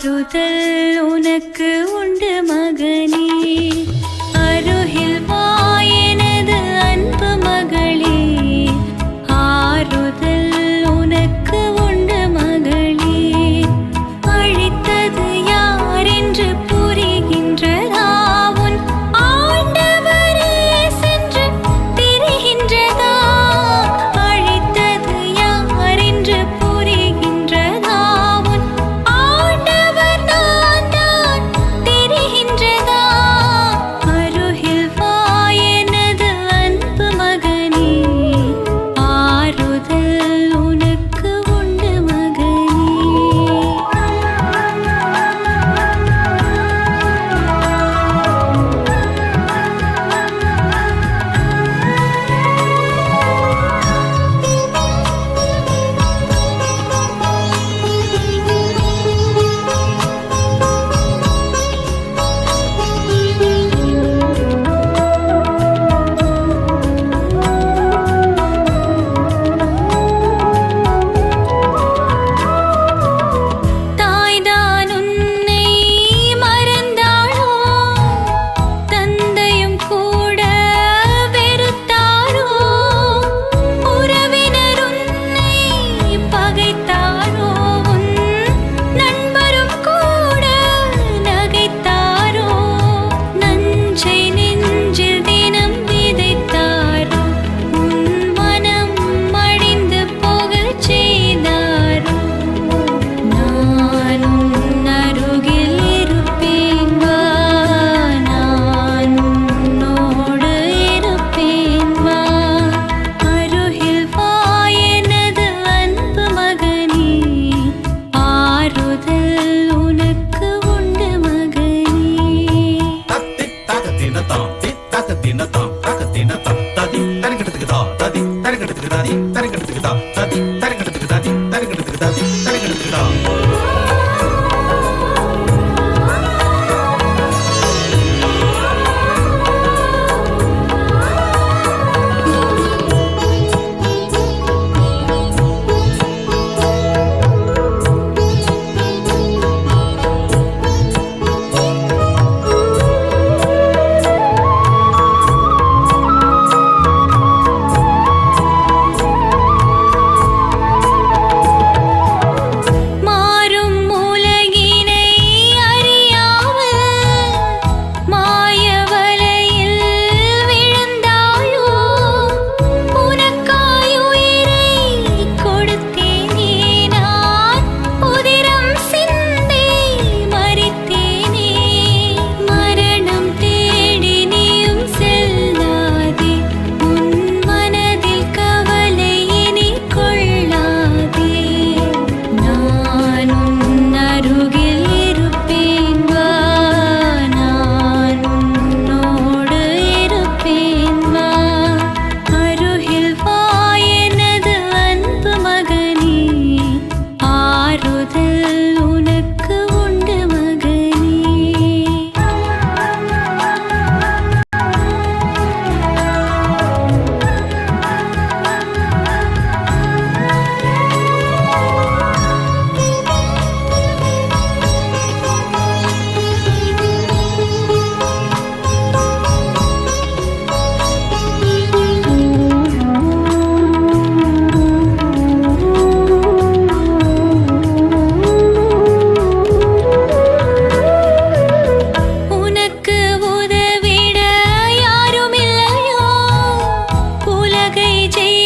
ஆறுதல் உனக்கு உண்டு மகனே, அருகில் வா எனது அன்பு மகளே. ஆறுதல் உனக்கு உண்டு மகளே. அழைத்தது யார் என்று புரிகின்றதா? உன் ஆண்டவரே சென்று தெரிகின்றதா? அழைத்தது யார் என்று புரிகின்றதா? உன் ஆண்டவர் நான் தான் தெரிகின்றதா? அருகில் வா எனது அன்பு மகனே, ஆறுதல் உனக்கு உண்டு மகனே. தாய்தான் உன்னை மறந்தாளோ? தந்தையும் கூட வெறுத்தாரோ? உறவினர் உன்னை பகைத்தாரோ? உன் நண்பரும் கூட நகைத்தாரோ? நஞ்சை நெஞ்சில் தினம் விதைத்தாரோ? உன் மனம் மடிந்து போகச் செய்தாரோ? நான் உன் அருகில் இருப்பேன் வா, நான் உன்னோடு இருப்பேன் வா. அருகில் வா எனது அன்பு மகனே, ஆறுதல் உனக்கு உண்டு மகனே. தத்தி தகத்தினதாம் தகத்தினதாம் தகத்தினதாம் ததி தரிகடத்துக்குதா ததி தரிகடத்துக்குதாதி தரிகடத்துக்குதா ததி தரிகடத்துக்குதாதி தரிகடத்துக்குதாதி தரிகடத்துக்குதா. மாறும் உலகினை அறியாமல் மாய வலையில் விழுந்தாயோ? உனக்காய் உயிரை கொடுத்தேனே நான், உதிரம் சிந்தி மரித்தேனே. மரணம் தேடி நீயும் செல்லாதே, உன் மனதில் கவலை இனி கொள்ளாதே. நான் உன் அருகில் இருப்பேன் வா, நான் உன்னோடு இருப்பேன் வா. அருகில் வா எனது அன்பு மகனே, ஆறுதல் உனக்கு உண்டு மகனே. உனக்கு உதவிட யாரும் இல்லையோ? உலகை ஜெய